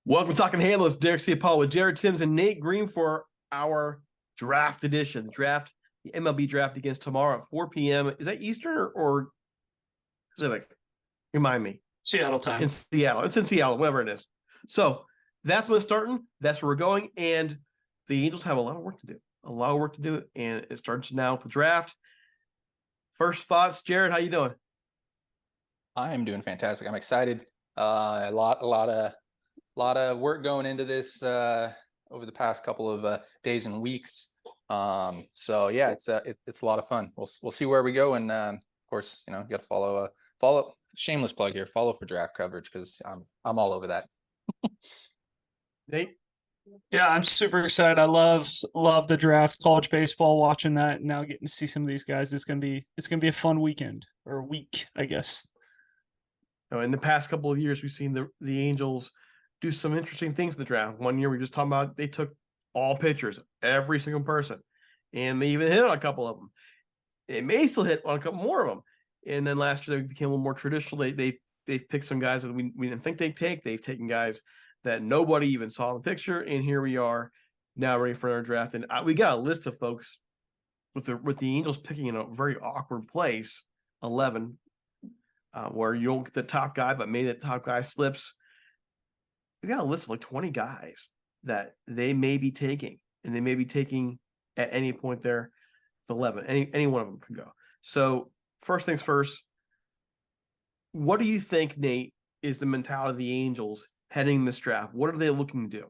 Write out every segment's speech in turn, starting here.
Welcome to Talking Handlers. Derek Ciapola with Jared Timms and Nate Green for our draft edition. The MLB draft begins tomorrow at 4 p.m. Is that Eastern or Pacific? Remind me. Seattle In time. Seattle. It's in Seattle, whatever it is. So that's when it's starting. That's where we're going. And the Angels have a lot of work to do. And it starts now with the draft. First thoughts, Jared, how you doing? I am doing fantastic. I'm excited. A lot of work going into this over the past couple of days and weeks. So yeah, it's a lot of fun. We'll see where we go, and of course, you got to follow. Shameless plug here. Follow for draft coverage because I'm all over that. Nate? Yeah, I'm super excited. I love the draft, college baseball, watching that, and now getting to see some of these guys. It's gonna be a fun weekend or week, I guess. In the past couple of years, we've seen the Angels do some interesting things in the draft. One year we just talking about they took all pitchers, every single person, and they even hit on a couple of them. It may still hit on a couple more of them. And then last year they became a little more traditional. They've picked some guys that we didn't think they'd take. They've taken guys that nobody even saw in the picture, and here we are now ready for our draft. And we got a list of folks with the Angels picking in a very awkward place, 11, where you don't get the top guy, but maybe the top guy slips. We got a list of like 20 guys that they may be taking, and they may be taking at any point there. The 11, any one of them could go. So first things first, what do you think, Nate, is the mentality of the Angels heading this draft? What are they looking to do?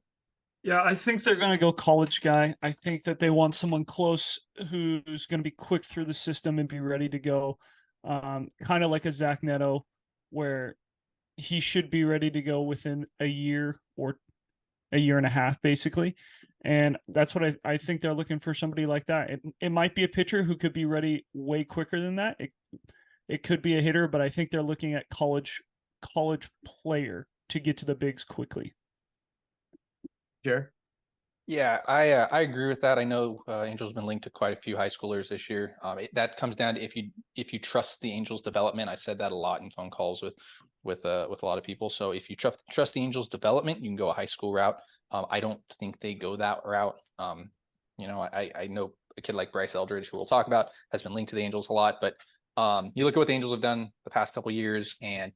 Yeah, I think they're going to go college guy. I think that they want someone close who's going to be quick through the system and be ready to go. Kind of like a Zach Neto, where he should be ready to go within a year or a year and a half, basically. And that's what I think they're looking for, somebody like that. It might be a pitcher who could be ready way quicker than that. It could be a hitter, but I think they're looking at college player to get to the bigs quickly. Jared? Yeah, I agree with that. I know Angels been linked to quite a few high schoolers this year. That comes down to if you trust the Angels development. I said that a lot in phone calls with a lot of people. So if you trust the Angels development, you can go a high school route. I don't think they go that route. I know a kid like Bryce Eldridge, who we'll talk about, has been linked to the Angels a lot. But you look at what the Angels have done the past couple of years, and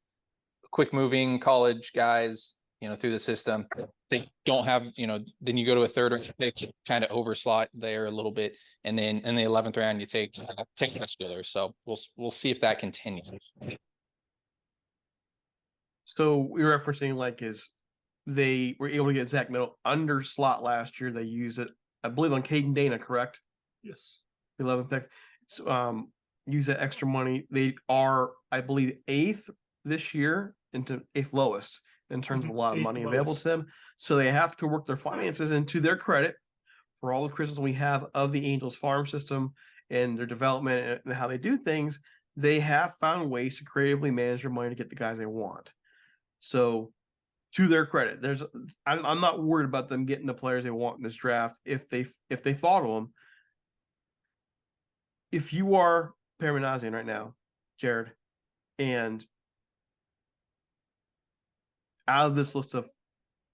quick moving college guys, through the system. They don't have, then you go to a third round pick, kind of overslot there a little bit, and then in the 11th round you take a schooler. So we'll see if that continues. So we're referencing is they were able to get Zach Neto under slot last year. They use it, I believe, on Caden Dana, correct? Yes. 11th pick. So, use that extra money. They are, I believe, 8th this year into 8th lowest in terms of a lot of money available to them. So they have to work their finances, and to their credit, for all the criticism we have of the Angels farm system and their development and how they do things, they have found ways to creatively manage their money to get the guys they want. So to their credit, I'm not worried about them getting the players they want in this draft if they follow them. If you are Parmenazian right now, Jared, and out of this list of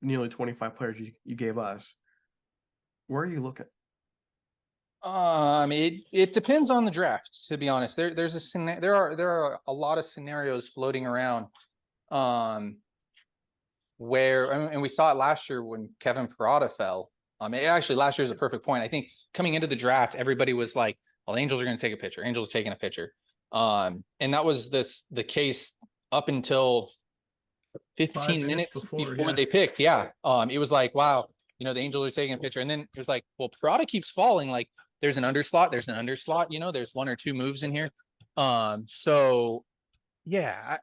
nearly 25 players you gave us, where are you looking? It depends on the draft, to be honest. There are a lot of scenarios floating around, where, and we saw it last year when Kevin Parada fell. Actually, last year is a perfect point. I think coming into the draft, everybody was like, well, the Angels are going to take a pitcher. Angels are taking a pitcher. And that was the case up until 15 minutes before they picked. Yeah. It was like, wow, the Angels are taking a pitcher. And then it was like, well, Parada keeps falling. Like, there's an underslot. There's one or two moves in here. So yeah,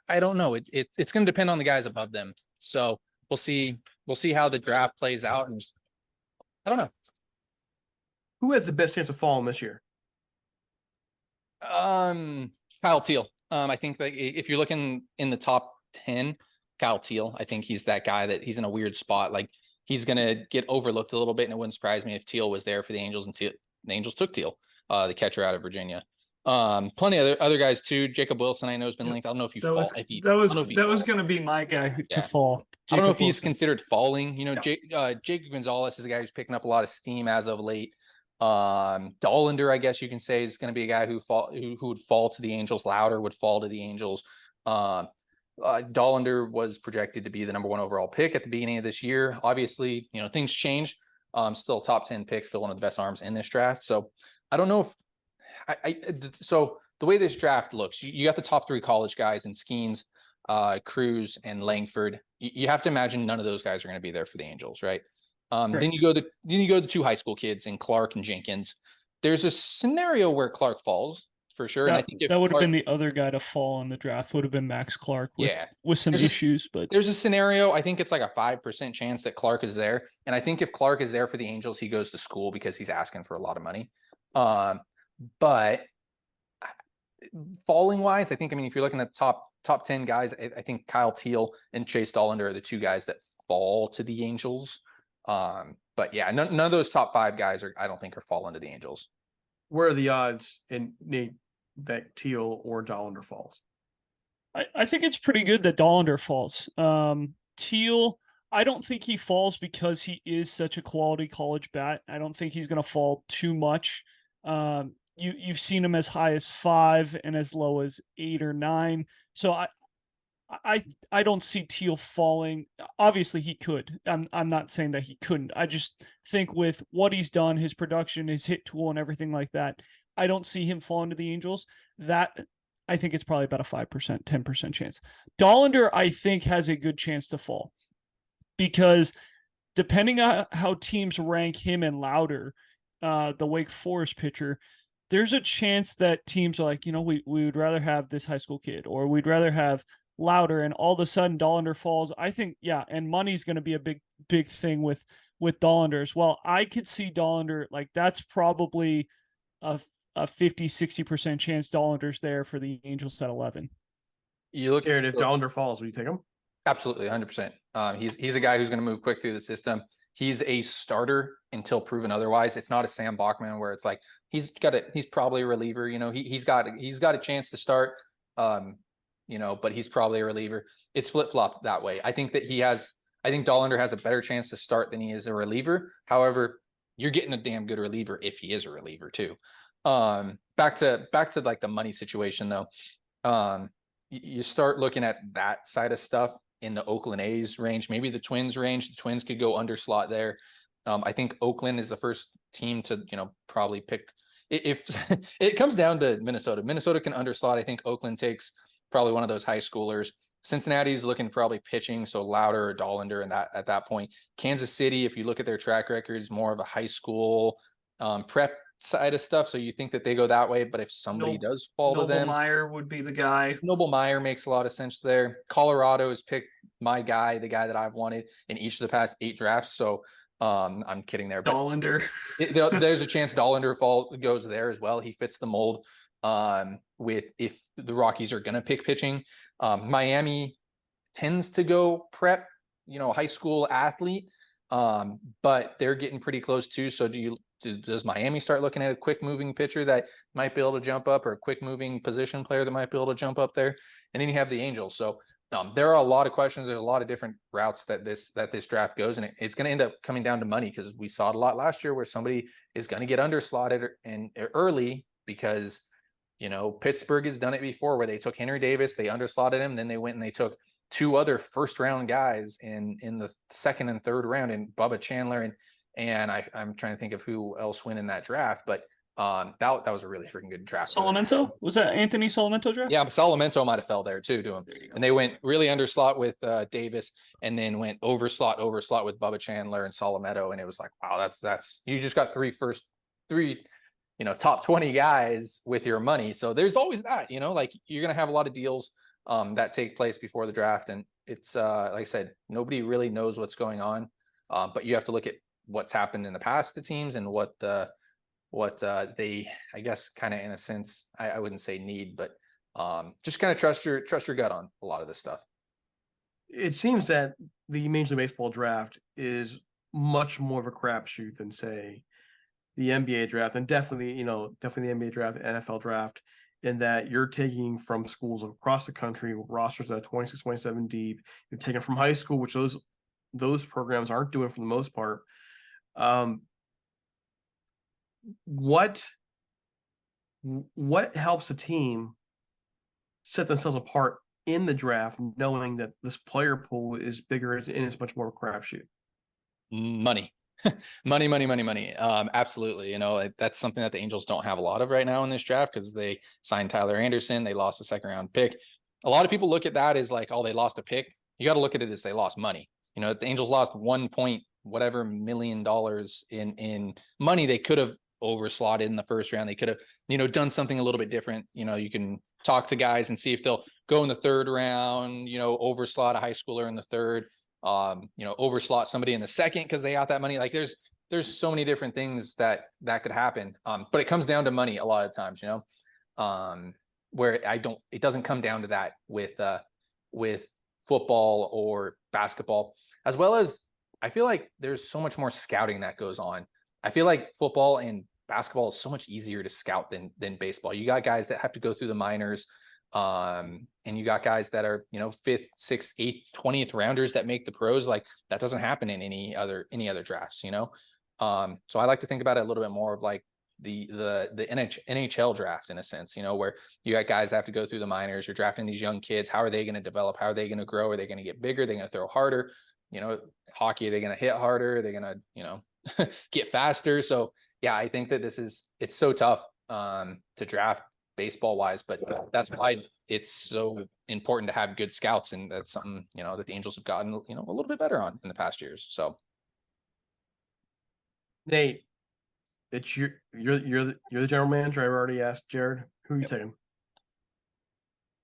I don't know. It's going to depend on the guys above them. So we'll see how the draft plays out. And I don't know. Who has the best chance of falling this year? Kyle Teal. I think that if you're looking in the top 10, Kyle Teal, I think he's that guy that he's in a weird spot. Like, he's going to get overlooked a little bit, and it wouldn't surprise me if Teal was there for the Angels, and the Angels took Teal, the catcher out of Virginia. Plenty of other guys too. Jacob Wilson, I know, has been Yep. linked. I don't know if he That fall. was If he, that I was don't know if he that was falls. going to be my guy to Yeah. fall. I don't know if Jacob he's Wilson. considered falling. You know, Yeah. Jacob Gonzalez is a guy who's picking up a lot of steam as of late. Dollander, I guess you can say, is going to be a guy who would fall to the Angels. Louder would fall to the Angels. Dollander was projected to be the number 1 overall pick at the beginning of this year. Obviously, you know, things change. Still top 10 pick, still one of the best arms in this draft. So I don't know if so the way this draft looks, you got the top 3 college guys in Skeens, Cruz, and Langford. You have to imagine none of those guys are going to be there for the Angels, right? Then you go to the 2 high school kids in Clark and Jenkins. There's a scenario where Clark falls for sure, and I think if That would have Clark, been the other guy to fall in the draft. Would have been Max Clark with some there's a, issues, but there's a scenario. I think it's like a 5% chance that Clark is there, and I think if Clark is there for the Angels, he goes to school because he's asking for a lot of money. But falling wise, I think, I mean, if you're looking at top 10 guys, I think Kyle Teal and Chase Dollander are the 2 guys that fall to the Angels. But yeah, none of those top 5 guys I don't think are falling to the Angels. Where are the odds in Nate that Teal or Dollander falls? I think it's pretty good that Dollander falls. Teal, I don't think he falls because he is such a quality college bat. I don't think he's going to fall too much. You've seen him as high as 5 and as low as 8 or 9. So I don't see Teal falling. Obviously, he could. I'm not saying that he couldn't. I just think with what he's done, his production, his hit tool, and everything like that, I don't see him falling to the Angels. That I think it's probably about a 5%, 10% chance. Dollander, I think, has a good chance to fall because depending on how teams rank him and Louder, the Wake Forest pitcher, there's a chance that teams are like, you know, we would rather have this high school kid, or we'd rather have Louder, and all of a sudden Dollander falls. I think, yeah, and money's going to be a big thing with Dollander as well. I could see Dollander, like, that's probably a 50-60% chance Dollander's there for the Angels at 11. You look at if Dollander falls, will you take him? Absolutely, 100%. He's a guy who's going to move quick through the system. He's a starter until proven otherwise. It's not a Sam Bachman where it's like he's probably a reliever. You know, he's got a chance to start. You know, but he's probably a reliever. It's flip-flopped that way. I think Dollander has a better chance to start than he is a reliever. However, you're getting a damn good reliever if he is a reliever too. Back to like the money situation though. You start looking at that side of stuff in the Oakland A's range, maybe the Twins range. The Twins could go under slot there. I think Oakland is the first team to, you know, probably pick. If it comes down to Minnesota can underslot. I think Oakland takes probably one of those high schoolers. Cincinnati's looking probably pitching, so Louder or Dollander, and that at that point. Kansas City, if you look at their track records, more of a high school prep side of stuff. So you think that they go that way, but if somebody does fall to them, Meyer would be the guy. Noble Meyer makes a lot of sense there. Colorado has picked my guy, the guy that I've wanted in each of the past 8 drafts. So I'm kidding there, but Dollander. There's a chance Dollander goes there as well. He fits the mold. With if the Rockies are going to pick pitching, Miami tends to go prep, you know, high school athlete, but they're getting pretty close too. So does Miami start looking at a quick moving pitcher that might be able to jump up, or a quick moving position player that might be able to jump up there? And then you have the Angels. So there are a lot of questions. There's a lot of different routes that this draft goes, and it's going to end up coming down to money, because we saw it a lot last year where somebody is going to get underslotted and early because, you know, Pittsburgh has done it before where they took Henry Davis, they underslotted him, then they went and they took 2 other first round guys in the 2nd and 3rd round, and Bubba Chandler and I'm trying to think of who else went in that draft, but that was a really freaking good draft. Solamento? Was that Anthony Solamento draft? Yeah, Solamento might have fell there too to him. And they went really underslot with Davis, and then went overslot with Bubba Chandler and Solamento, and it was like, wow, that's you just got 3 you know, top 20 guys with your money. So there's always that, you know, like you're going to have a lot of deals that take place before the draft. And it's like I said, nobody really knows what's going on. But you have to look at what's happened in the past to teams and what they, I guess, kind of in a sense, I wouldn't say need, but just kind of trust your gut on a lot of this stuff. It seems that the Major League Baseball draft is much more of a crapshoot than, say, the NBA draft, and definitely the NBA draft, the NFL draft. in that you're taking from schools across the country, rosters that are 26, 27 deep. You're taking from high school, which those programs aren't doing for the most part. What helps a team set themselves apart in the draft, knowing that this player pool is bigger and it's much more of a crapshoot? Money. money. Absolutely. You know, that's something that the Angels don't have a lot of right now in this draft because they signed Tyler Anderson. They lost a 2nd-round pick. A lot of people look at that as like, oh, they lost a pick. You got to look at it as they lost money. You know, the Angels lost $1 million in money. They could have overslotted in the first round. They could have, you know, done something a little bit different. You know, you can talk to guys and see if they'll go in the 3rd round, you know, overslot a high schooler in the 3rd. You know, overslot somebody in the 2nd because they got that money. Like there's so many different things that could happen. But it comes down to money a lot of times, you know, where it doesn't come down to that with football or basketball, as well as I feel like there's so much more scouting that goes on. I feel like football and basketball is so much easier to scout than baseball. You got guys that have to go through the minors. And you got guys that are, you know, 5th, 6th, 8th, 20th rounders that make the pros. Like that doesn't happen in any other drafts, you know? So I like to think about it a little bit more of like the NHL draft in a sense, you know, where you got guys that have to go through the minors. You're drafting these young kids. How are they going to develop? How are they going to grow? Are they going to get bigger? Are they going to throw harder? You know, hockey, are they going to hit harder? Are they going to, you know, get faster? So yeah, I think that it's so tough to draft baseball wise, but that's why it's so important to have good scouts. And that's something, you know, that the Angels have gotten, you know, a little bit better on in the past years. So Nate, it's you're the general manager. I've already asked Jared, who are you taking?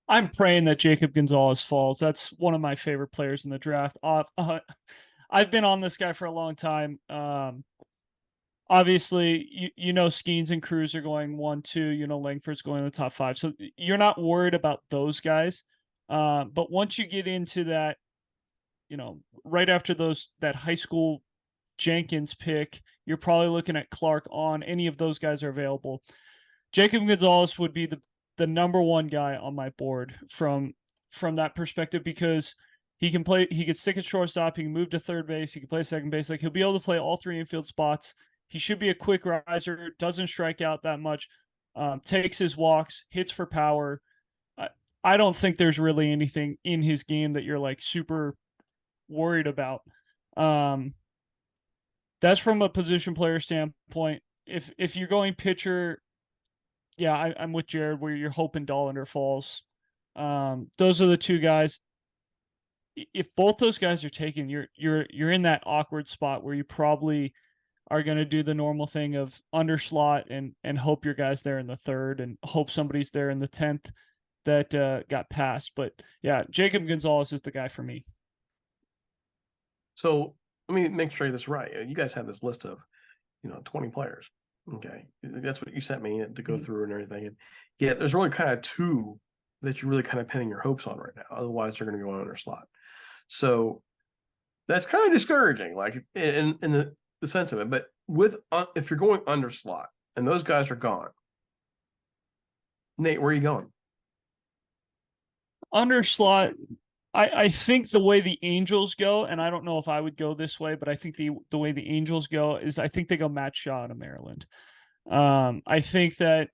I'm praying that Jacob Gonzalez falls. That's one of my favorite players in the draft. I've been on this guy for a long time. Obviously, you know Skeens and Cruz are going 1, 2. You know Langford's going in the top 5, so you're not worried about those guys. But once you get into that, you know, right after that high school Jenkins pick, you're probably looking at Clark on. Any of those guys are available. Jacob Gonzalez would be the number 1 guy on my board from that perspective because he can play. He can stick at shortstop. He can move to third base. He can play second base. Like he'll be able to play all 3 infield spots. He should be a quick riser. Doesn't strike out that much. Takes his walks. Hits for power. I don't think there's really anything in his game that you're like super worried about. That's from a position player standpoint. If you're going pitcher, yeah, I'm with Jared where you're hoping Dollander falls. Those are the 2 guys. If both those guys are taken, you're in that awkward spot where you probably are going to do the normal thing of underslot and hope your guy's there in the 3rd and hope somebody's there in the 10th that got passed. But yeah, Jacob Gonzalez is the guy for me. So let me make sure this right. You guys have this list of, you know, 20 players. Okay. That's what you sent me to go through and everything. And yeah, there's really kind of 2 that you're really kind of pinning your hopes on right now. Otherwise they're going to go on their slot. So that's kind of discouraging, like in the sense of it. But with if you're going under slot and those guys are gone, Nate, where are you going? Under slot, I think the way the Angels go, and I don't know if I would go this way, but I think the way the Angels go is I think they go Matt Shaw to Maryland. I think that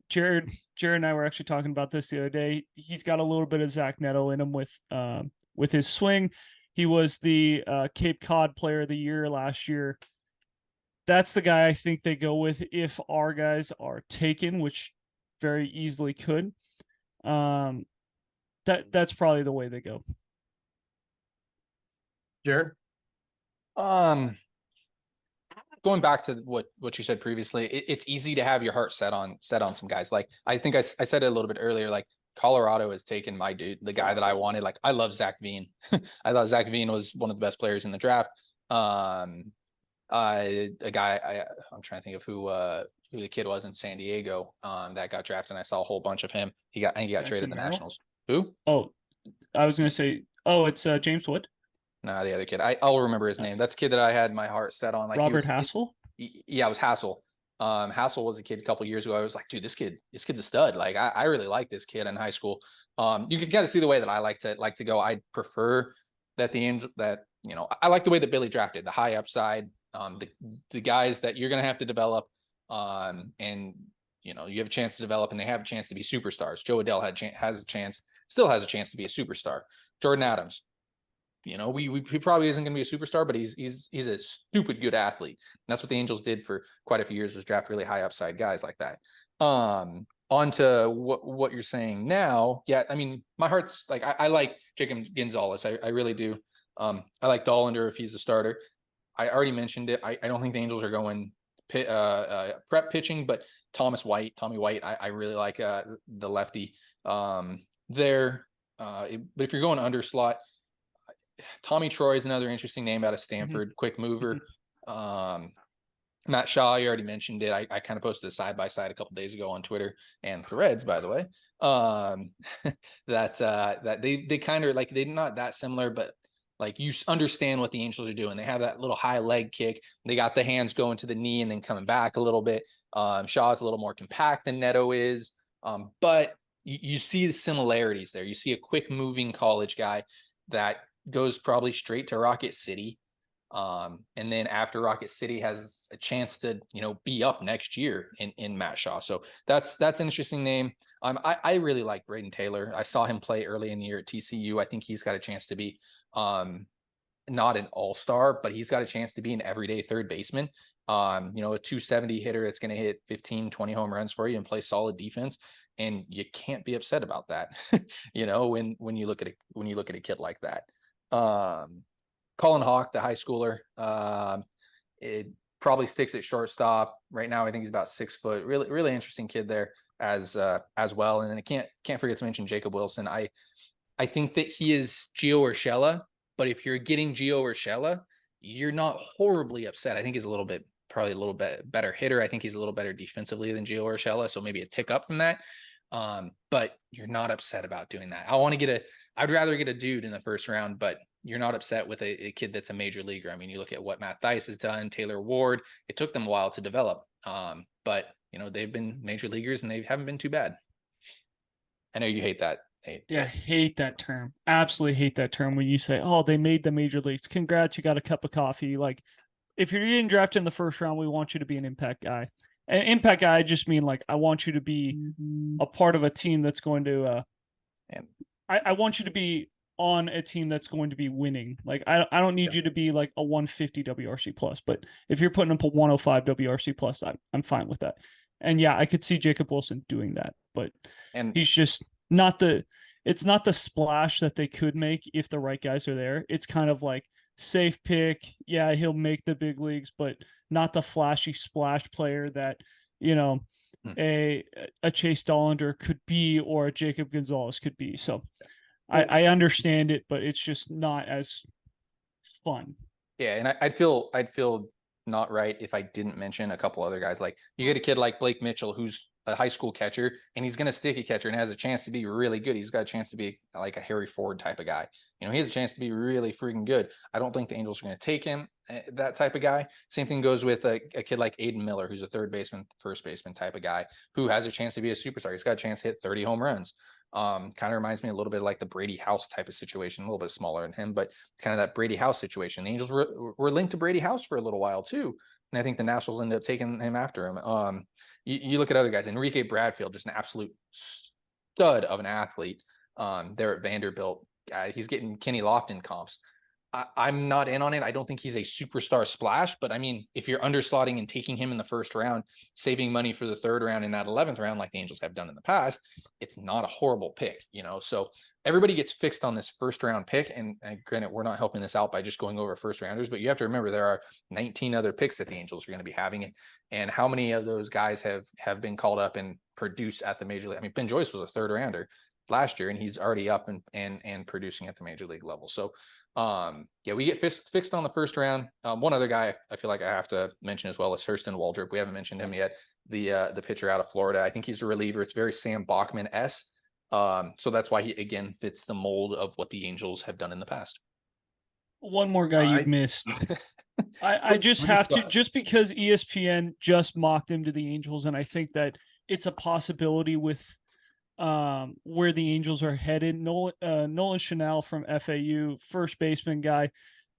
Jared and I were actually talking about this the other day. He's got a little bit of Zach Neto in him with his swing. He was the Cape Cod Player of the Year last year. That's the guy I think they go with if our guys are taken, which very easily could. That's probably the way they go. Jared? Going back to what you said previously, it's easy to have your heart set on some guys. Like I think I said it a little bit earlier, like Colorado has taken my dude, the guy that I wanted. Like I love Zach Veen. I thought Zach Veen was one of the best players in the draft. A guy I'm trying to think of who the kid was in San Diego that got drafted, and I saw a whole bunch of him. I think he got traded to the Nationals. Who? Oh, I was gonna say, it's James Wood. No, the other kid. I'll remember his name. That's a kid that I had my heart set on. Like Robert Hassel? Yeah, it was Hassel. Hassel was a kid a couple years ago. I was like, dude, this kid's a stud. Like, I really like this kid in high school. You can kind of see the way that I like to go. I prefer that I like the way that Billy drafted the high upside, the guys that you're going to have to develop, and you have a chance to develop, and they have a chance to be superstars. Joe Adele still has a chance to be a superstar. Jordan Adams, he probably isn't going to be a superstar, but he's a stupid good athlete. And that's what the Angels did for quite a few years, was draft really high upside guys like that. On to what you're saying now. Yeah, I mean, my heart's like, I like Jacob Gonzalez. I really do. I like Dollander if he's a starter. I already mentioned it. I don't think the Angels are going prep pitching, but Tommy White, I really like the lefty there. But if you're going under slot, Tommy Troy is another interesting name out of Stanford, quick mover. Matt Shaw, you already mentioned it. I kind of posted a side-by-side a couple days ago on Twitter and Threads, by the way. That they kind of like, they're not that similar, but like, you understand what the Angels are doing. They have that little high leg kick. They got the hands going to the knee and then coming back a little bit. Shaw's a little more compact than Neto is. But you see the similarities there. You see a quick moving college guy that goes probably straight to Rocket City. And then after Rocket City has a chance to, be up next year in Matt Shaw. So that's an interesting name. I really like Braden Taylor. I saw him play early in the year at TCU. I think he's got a chance to be, not an all-star, but he's got a chance to be an everyday third baseman. A 270 hitter that's going to hit 15, 20 home runs for you and play solid defense. And you can't be upset about that. When you look at a kid like that. Colin Hawk, the high schooler, it probably sticks at shortstop right now. I think he's about 6 foot. Really, really interesting kid there as well. And then I can't forget to mention Jacob Wilson. I think that he is Gio Urshela, but if you're getting Gio Urshela, you're not horribly upset. I think he's probably a little bit better hitter. I think he's a little better defensively than Gio Urshela, so maybe a tick up from that. But you're not upset about doing that. I'd rather get a dude in the first round, but you're not upset with a kid that's a major leaguer. I mean, you look at what Matt Theis has done, Taylor Ward, it took them a while to develop. But they've been major leaguers and they haven't been too bad. I know you hate that. Yeah, hate that term. Absolutely hate that term when you say, "Oh, they made the major leagues. Congrats, you got a cup of coffee." Like, if you're getting drafted in the first round, we want you to be an impact guy. And impact guy, I just mean like, I want you to be a part of a team that's going to. I want you to be on a team that's going to be winning. Like, I don't need you to be like a 150 WRC plus, but if you're putting up a 105 WRC plus, I'm fine with that. And yeah, I could see Jacob Wilson doing that, but he's just it's not the splash that they could make if the right guys are there. It's kind of like safe pick. Yeah, he'll make the big leagues, but not the flashy splash player that, a Chase Dollander could be, or a Jacob Gonzalez could be. So I understand it, but it's just not as fun. Yeah, and I'd feel not right if I didn't mention a couple other guys. Like, you get a kid like Blake Mitchell, who's a high school catcher, and he's going to stick a catcher and has a chance to be really good. He's got a chance to be like a Harry Ford type of guy. He has a chance to be really freaking good. I don't think the Angels are going to take him, that type of guy. Same thing goes with a kid like Aiden Miller, who's a third baseman, first baseman type of guy who has a chance to be a superstar. He's got a chance to hit 30 home runs. Kind of reminds me a little bit like the Brady House type of situation, a little bit smaller than him, but kind of that Brady House situation. The Angels were linked to Brady House for a little while too. And I think the Nationals ended up taking him after him. You look at other guys, Enrique Bradfield, just an absolute stud of an athlete there at Vanderbilt. He's getting Kenny Lofton comps. I'm not in on it. I don't think he's a superstar splash, but I mean, if you're underslotting and taking him in the first round, saving money for the third round in that 11th round, like the Angels have done in the past, it's not a horrible pick, So everybody gets fixed on this first round pick. And granted, we're not helping this out by just going over first rounders, but you have to remember there are 19 other picks that the Angels are going to be having. And how many of those guys have been called up and produced at the major league? I mean, Ben Joyce was a third rounder last year, and he's already up and producing at the major league level. So we get fixed on the first round. One other guy I feel like I have to mention as well is Hurston Waldrop. We haven't mentioned him yet. The pitcher out of Florida. I think he's a reliever. It's very Sam Bachman-esque. So that's why he again fits the mold of what the Angels have done in the past. One more guy you've missed. I just We're have to, trying. just because ESPN just mocked him to the Angels, and I think that it's a possibility with where the Angels are headed. Nolan Chanel from FAU, first baseman guy,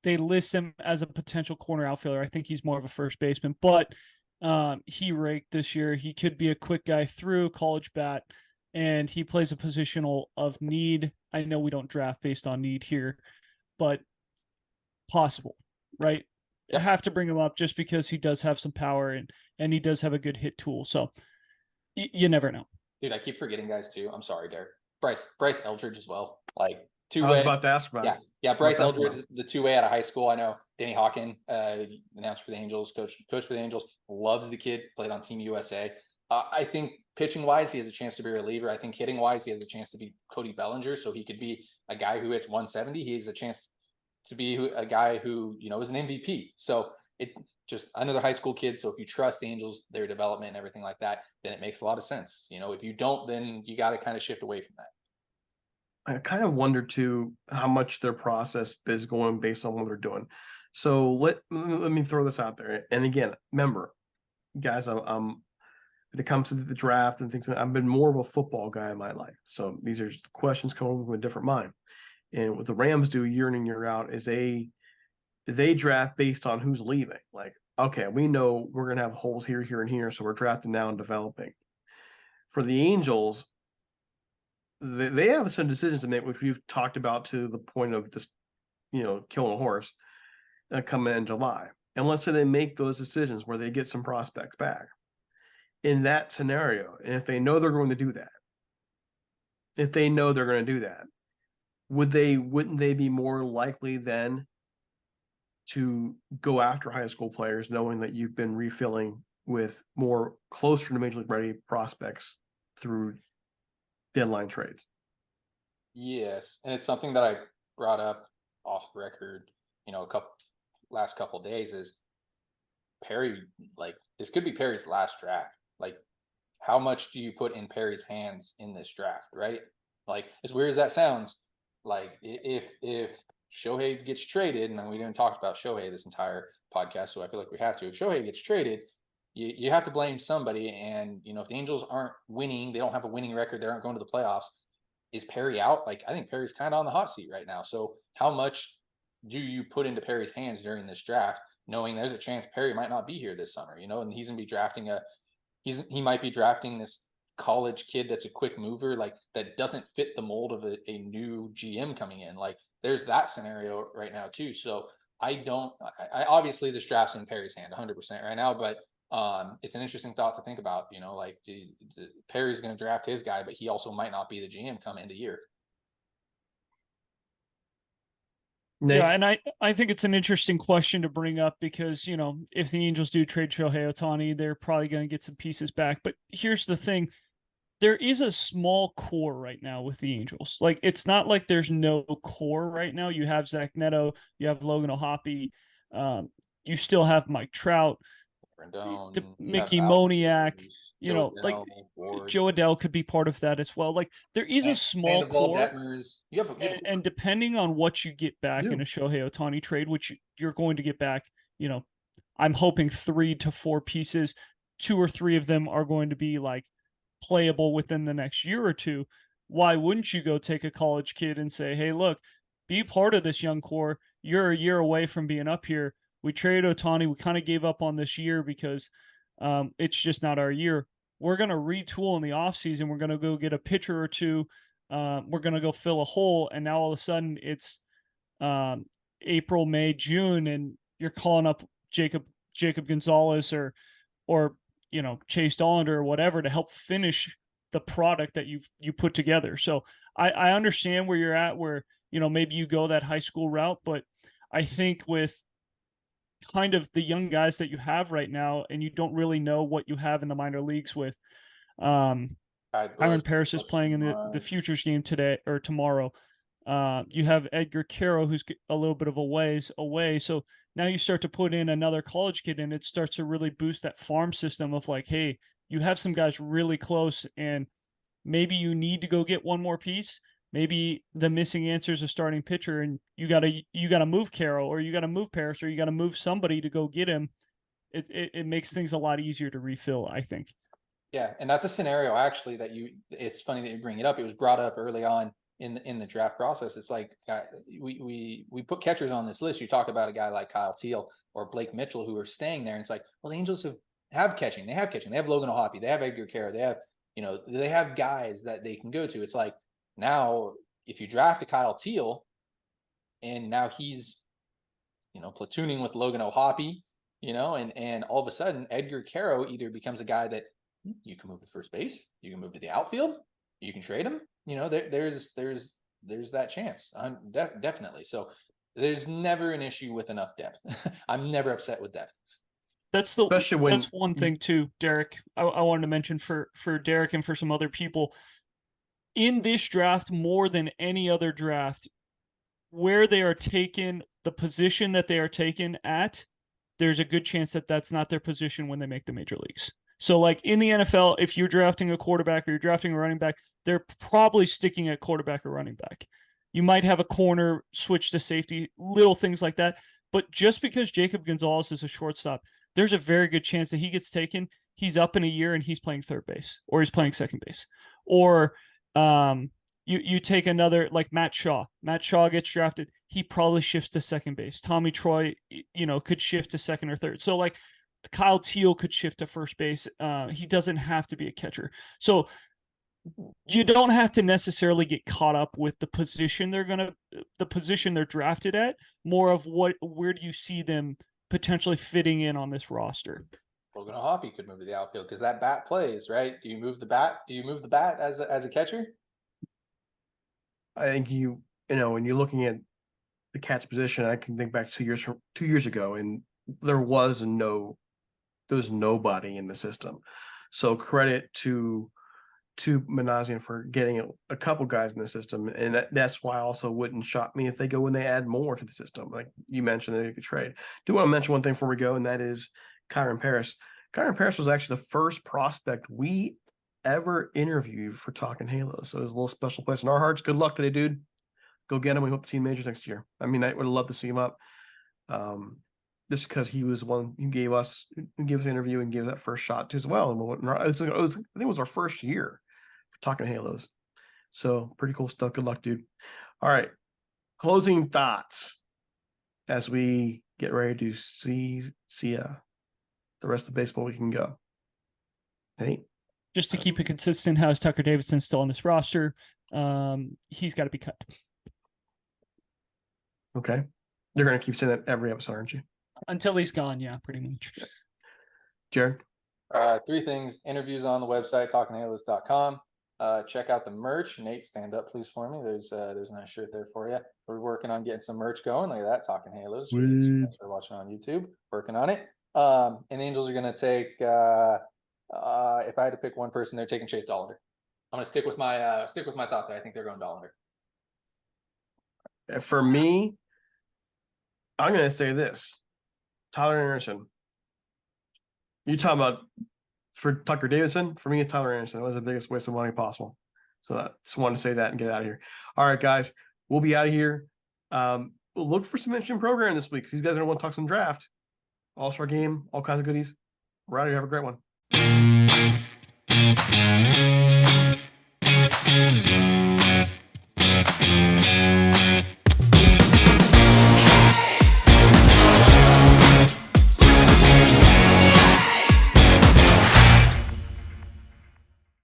they list him as a potential corner outfielder. I think he's more of a first baseman, but he raked this year. He could be a quick guy through college bat, and he plays a positional of need. I know we don't draft based on need here, but possible, right? Yeah, Have to bring him up just because he does have some power and he does have a good hit tool. So you never know. dude, I keep forgetting guys too. I'm sorry, Derek. Bryce Eldridge as well. Like two I was way. about to ask about Yeah, it. yeah. I was Bryce about to ask about Eldridge, the two way out of high school. I know Danny Hawkin, announced for the Angels, coach for the Angels, loves the kid. Played on Team USA. I think pitching wise, he has a chance to be a reliever. I think hitting wise, he has a chance to be Cody Bellinger. So he could be a guy who hits 170. He has a chance to be a guy who is an MVP. So it just another high school kid. So if you trust the Angels, their development and everything like that, then it makes a lot of sense. If you don't, then you got to kind of shift away from that. I kind of wonder too how much their process is going based on what they're doing. So let me throw this out there. And again, remember, guys, I'm when it comes to the draft and things, I've been more of a football guy in my life. So these are just questions coming from a different mind. And what the Rams do year in and year out is they draft based on who's leaving. Like, okay, we know we're gonna have holes here, here, and here, so we're drafting now and developing. For the Angels, they have some decisions to make, which we've talked about to the point of just killing a horse coming in July. And let's say they make those decisions where they get some prospects back in that scenario, and if they know they're going to do that, wouldn't they be more likely then to go after high school players, knowing that you've been refilling with more closer to major league ready prospects through deadline trades? Yes, and it's something that I brought up off the record, last couple of days is Perry, like this could be Perry's last draft. Like how much do you put in Perry's hands in this draft, right? Like as weird as that sounds, like if Shohei gets traded, and we didn't talk about Shohei this entire podcast, so I feel like we have to. If Shohei gets traded, you have to blame somebody, and if the Angels aren't winning, they don't have a winning record, they aren't going to the playoffs. Is Perry out? Like I think Perry's kind of on the hot seat right now. So how much do you put into Perry's hands during this draft, knowing there's a chance Perry might not be here this summer, and he's gonna be drafting he might be drafting this college kid that's a quick mover, like that doesn't fit the mold of a new GM coming in. Like there's that scenario right now too. So I obviously this draft's in Perry's hand 100% right now, but it's an interesting thought to think about, like Perry's going to draft his guy, but he also might not be the GM come into year. Nick? Yeah, and I think it's an interesting question to bring up because, if the Angels do trade Shohei Ohtani, they're probably going to get some pieces back. But here's the thing. There is a small core right now with the Angels. Like, it's not like there's no core right now. You have Zach Neto, you have Logan O'Hoppe, you still have Mike Trout, Rendon, Mickey Moniak, Joe like Ward, Joe Adele could be part of that as well. Like there is a small Sandoval, core, Detmers. You have and depending on what you get back Yeah. in a Shohei Ohtani trade, which you're going to get back, I'm hoping 3 to 4 pieces. 2 or 3 of them are going to be like playable within the next year or two. Why wouldn't you go take a college kid and say, hey, look, be part of this young core. You're a year away from being up here. We traded Ohtani. We kind of gave up on this year because it's just not our year. We're going to retool in the offseason. We're going to go get a pitcher or two. We're going to go fill a hole. And now all of a sudden it's April, May, June, and you're calling up Jacob Gonzalez or Chase Dollander or whatever to help finish the product that you put together. So I understand where you're at, where maybe you go that high school route, but I think with kind of the young guys that you have right now, and you don't really know what you have in the minor leagues with. Aaron Paris is playing in the futures game today or tomorrow. You have Edgar Caro, who's a little bit of a ways away. So now you start to put in another college kid, and it starts to really boost that farm system of like, hey, you have some guys really close, and maybe you need to go get one more piece, Maybe the missing answer is a starting pitcher, and you gotta move Carroll, or you gotta move Paris, or you gotta move somebody to go get him. It makes things a lot easier to refill, I think. Yeah, and that's a scenario actually that it's funny that you bring it up. It was brought up early on in the draft process. It's like we put catchers on this list. You talk about a guy like Kyle Teal or Blake Mitchell who are staying there, and it's like, well, the Angels have catching. They have catching. They have Logan O'Hoppe. They have Edgar Kara. They have guys that they can go to. It's like, now if you draft a Kyle Teal and now he's platooning with Logan O'Hoppe, and all of a sudden Edgar Caro either becomes a guy that you can move to first base, you can move to the outfield, you can trade him. There's that chance. Definitely. So there's never an issue with enough depth. I'm never upset with depth. That's one thing too, Derek. I wanted to mention for Derek and for some other people in this draft, more than any other draft, where they are taken, the position that they are taken at, there's a good chance that that's not their position when they make the major leagues. So like in the NFL, if you're drafting a quarterback or you're drafting a running back, they're probably sticking at quarterback or running back. You might have a corner switch to safety, little things like that. But just because Jacob Gonzalez is a shortstop, there's a very good chance that he gets taken. He's up in a year and he's playing third base, or he's playing second base. Or you take another like Matt Shaw. Matt Shaw gets drafted. He probably shifts to second base. Tommy Troy, could shift to second or third. So like Kyle Teal could shift to first base. He doesn't have to be a catcher. So you don't have to necessarily get caught up with the position they're drafted at. More of where do you see them potentially fitting in on this roster? Logan O'Hoppe could move to the outfield because that bat plays, right? Do you move the bat as a catcher? I think when you're looking at the catch position, I can think back 2 years ago, and there was nobody in the system. So credit to Manassian for getting a couple guys in the system, and that's why I also wouldn't shock me if they go and they add more to the system. Like you mentioned, that they could trade. Do want to mention one thing before we go, and that is Kyron Paris. Kyron Paris was actually the first prospect we ever interviewed for Talking Halos, so it was a little special place in our hearts. Good luck today, dude. Go get him. We hope to see him majors next year. I mean, I would love to see him up. Just because he was one who gave us an interview and gave that first shot as well. And I think it was our first year for Talking Halos. So pretty cool stuff. Good luck, dude. All right. Closing thoughts as we get ready to see the rest of baseball we can go. Hey. Just to keep it consistent, how is Tucker Davidson still on this roster? He's got to be cut. Okay. You're going to keep saying that every episode, aren't you? Until he's gone, yeah, pretty much. Jared? 3 things. Interviews on the website, talkinghalos.com. Check out the merch. Nate, stand up, please, for me. There's a nice shirt there for you. We're working on getting some merch going. Look at that, Talking Halos. Thanks for watching on YouTube. Working on it. And the Angels are going to take, if I had to pick one person, they're taking Chase Dollander. I'm going to stick with my thought there. I think they're going Dollander. For me, I'm going to say this. Tyler Anderson. You talking about for Tucker Davidson? For me, it's Tyler Anderson. It was the biggest waste of money possible. So I just wanted to say that and get out of here. All right, guys. We'll be out of here. We'll look for some interesting program this week. These guys are going to want to talk some draft. All-Star game, all kinds of goodies. We're out of here. Have a great one.